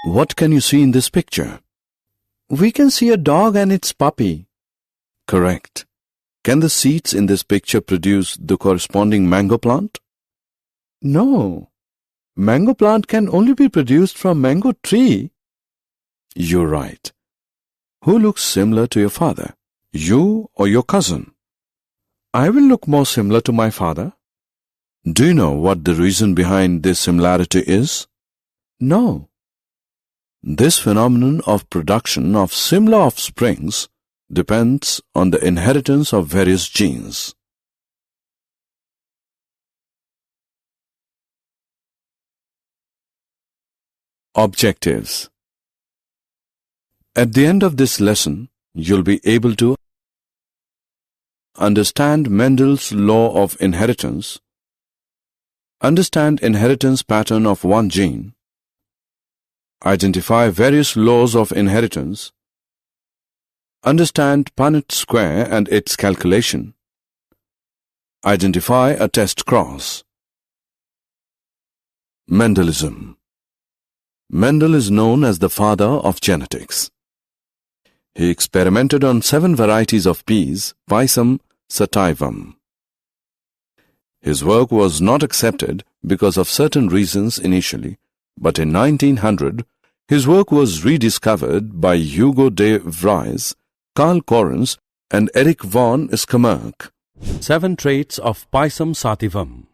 What can you see in this picture? We can see a dog and its puppy. Correct. Can the seeds in this picture produce the corresponding mango plant? No. Mango plant can only be produced from mango tree. You're right. Who looks similar to your father? You or your cousin? I will look more similar to my father. Do you know what the reason behind this similarity is? No. This phenomenon of production of similar offsprings depends on the inheritance of various genes. Objectives. At the end of this lesson, you'll be able to understand Mendel's law of inheritance, understand inheritance pattern of one gene, identify various laws of inheritance, understand Punnett square and its calculation, identify a test cross. Mendelism. Mendel is known as the father of genetics. He experimented on 7 varieties of peas, Pisum sativum. His work was not accepted because of certain reasons initially, but in 1900, his work was rediscovered by Hugo de Vries, Carl Correns, and Erich von Skammerk. 7 traits of Pisum sativum.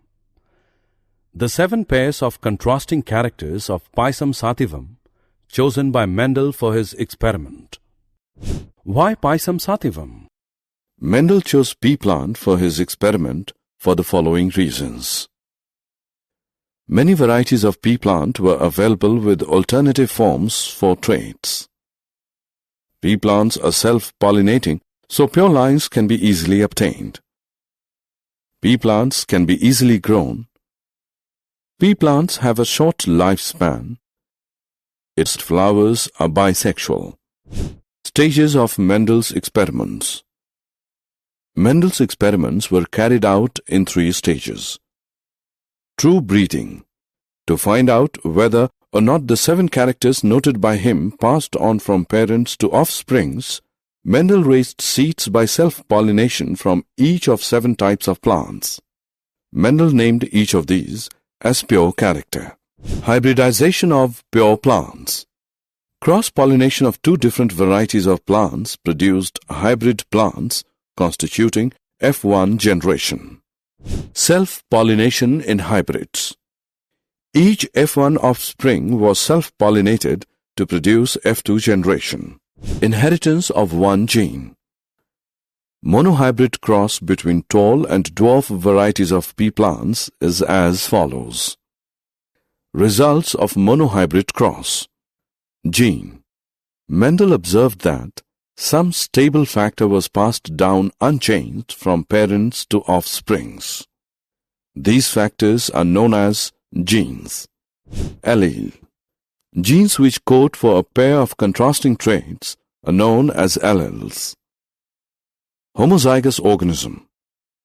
The 7 pairs of contrasting characters of Pisum sativum chosen by Mendel for his experiment. Why Pisum sativum? Mendel chose pea plant for his experiment for the following reasons. Many varieties of pea plant were available with alternative forms for traits. Pea plants are self-pollinating, so pure lines can be easily obtained. Pea plants can be easily grown. Pea plants have a short lifespan. Its flowers are bisexual. Stages of Mendel's experiments. Mendel's experiments were carried out in 3 stages. True breeding, to find out whether or not the 7 characters noted by him passed on from parents to offsprings. Mendel raised seeds by self-pollination from each of 7 types of plants. Mendel named each of these as pure character. Hybridization of pure plants. Cross-pollination of 2 different varieties of plants produced hybrid plants constituting F1 generation. Self-pollination in hybrids. Each F1 offspring was self-pollinated to produce F2 generation. Inheritance of one gene. Monohybrid cross between tall and dwarf varieties of pea plants is as follows. Results of monohybrid cross. Gene. Mendel observed that some stable factor was passed down unchanged from parents to offsprings. These factors are known as genes. Allele. Genes which code for a pair of contrasting traits are known as alleles. Homozygous organism.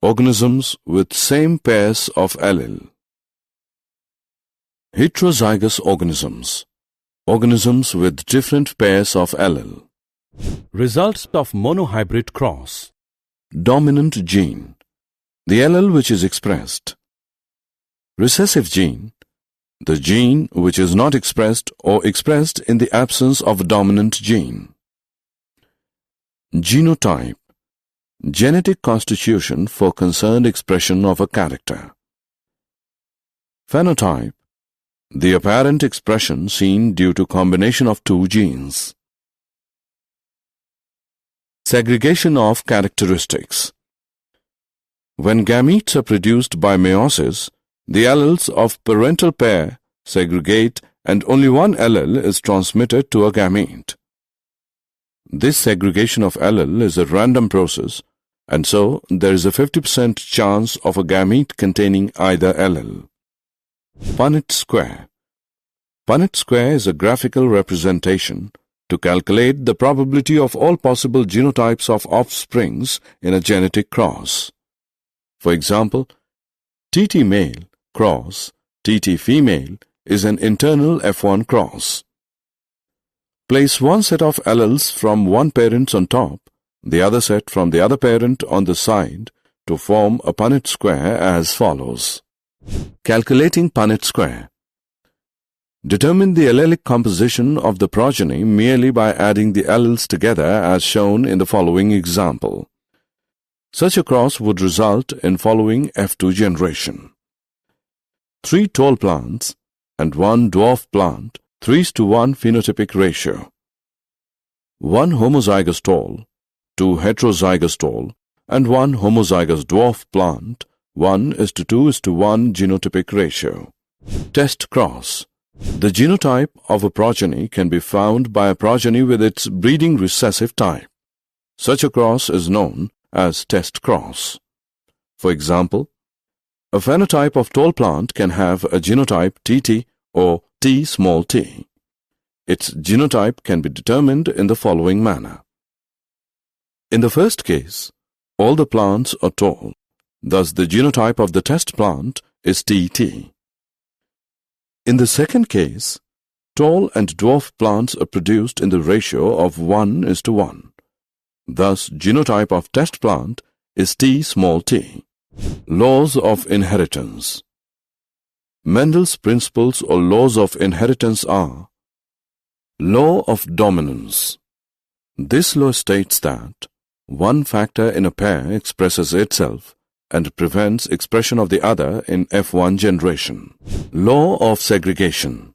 Organisms with same pairs of allele. Heterozygous organisms. Organisms with different pairs of allele. Results of monohybrid cross. Dominant gene. The allele which is expressed. Recessive gene. The gene which is not expressed or expressed in the absence of a dominant gene. Genotype. Genetic constitution for concerned expression of a character. Phenotype. The apparent expression seen due to combination of 2 genes. Segregation of characteristics. When gametes are produced by meiosis, the alleles of parental pair segregate and only one allele is transmitted to a gamete. This segregation of allele is a random process, and so there is a 50% chance of a gamete containing either allele. Punnett square. Punnett square is a graphical representation to calculate the probability of all possible genotypes of offsprings in a genetic cross. For example, TT male cross TT female is an internal F1 cross. Place one set of alleles from one parent on top, the other set from the other parent on the side to form a Punnett square as follows. Calculating Punnett square. Determine the allelic composition of the progeny merely by adding the alleles together as shown in the following example. Such a cross would result in following F2 generation. 3 tall plants and 1 dwarf plant, 3:1 phenotypic ratio. 1 homozygous tall, 2 heterozygous tall, and 1 homozygous dwarf plant, 1:2:1 genotypic ratio. Test cross. The genotype of a progeny can be found by a progeny with its breeding recessive type. Such a cross is known as test cross. For example, a phenotype of tall plant can have a genotype TT or T small t. Its genotype can be determined in the following manner. In the first case, all the plants are tall, thus the genotype of the test plant is TT. In the second case, tall and dwarf plants are produced in the ratio of 1:1. Thus, genotype of test plant is T small t. Laws of inheritance. Mendel's principles or laws of inheritance are: Law of dominance. This law states that one factor in a pair expresses itself and prevents expression of the other in F1 generation. Law of segregation.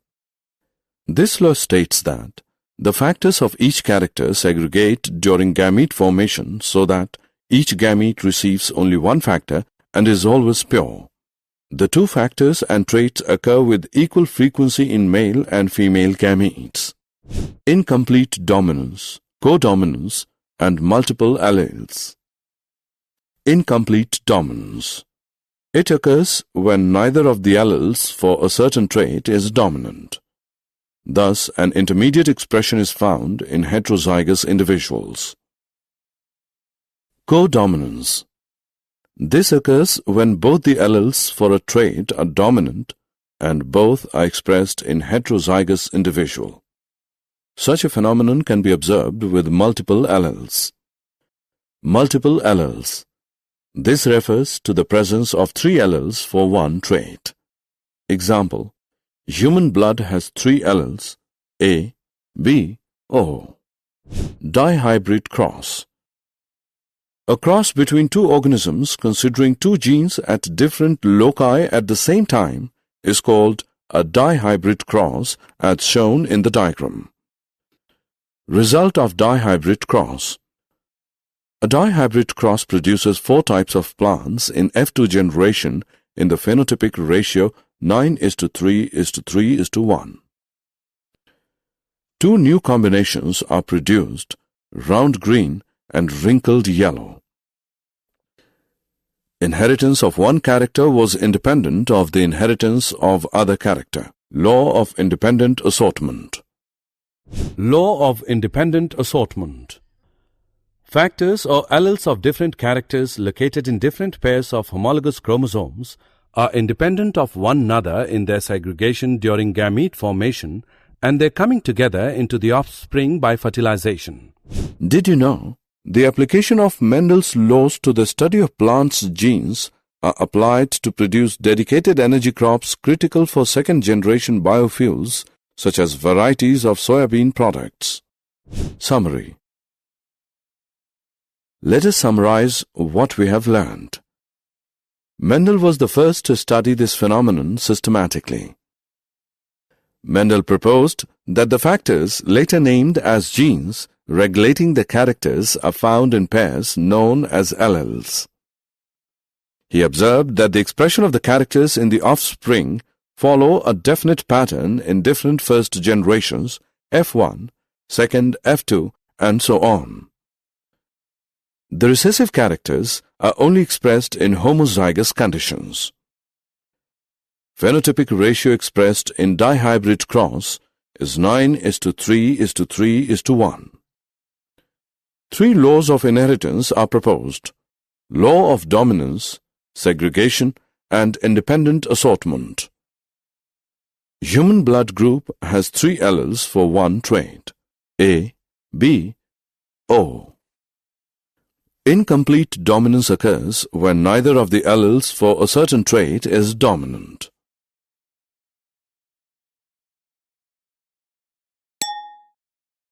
This law states that the factors of each character segregate during gamete formation so that each gamete receives only one factor and is always pure. The two factors and traits occur with equal frequency in male and female gametes. Incomplete dominance, codominance, and multiple alleles. Incomplete dominance. It occurs when neither of the alleles for a certain trait is dominant. Thus, an intermediate expression is found in heterozygous individuals. Codominance. This occurs when both the alleles for a trait are dominant and both are expressed in heterozygous individual. Such a phenomenon can be observed with multiple alleles. Multiple alleles. This refers to the presence of 3 alleles for one trait. Example: human blood has 3 alleles, A, B, O. Dihybrid cross. A cross between 2 organisms considering 2 genes at different loci at the same time is called a dihybrid cross as shown in the diagram. Result of dihybrid cross. A dihybrid cross produces 4 types of plants in F2 generation in the phenotypic ratio 9:3:3:1. 2 new combinations are produced, round green and wrinkled yellow. Inheritance of one character was independent of the inheritance of other character. Law of independent assortment. Law of independent assortment. Factors or alleles of different characters located in different pairs of homologous chromosomes are independent of one another in their segregation during gamete formation and their coming together into the offspring by fertilization. Did you know the application of Mendel's laws to the study of plants' genes are applied to produce dedicated energy crops critical for second-generation biofuels such as varieties of soybean products? Summary. Let us summarize what we have learned. Mendel was the first to study this phenomenon systematically. Mendel proposed that the factors later named as genes regulating the characters are found in pairs known as alleles. He observed that the expression of the characters in the offspring follow a definite pattern in different first generations, F1, second, F2, and so on. The recessive characters are only expressed in homozygous conditions. Phenotypic ratio expressed in dihybrid cross is 9:3:3:1. 3 laws of inheritance are proposed: law of dominance, segregation, and independent assortment. Human blood group has 3 alleles for one trait. A, B, O. Incomplete dominance occurs when neither of the alleles for a certain trait is dominant.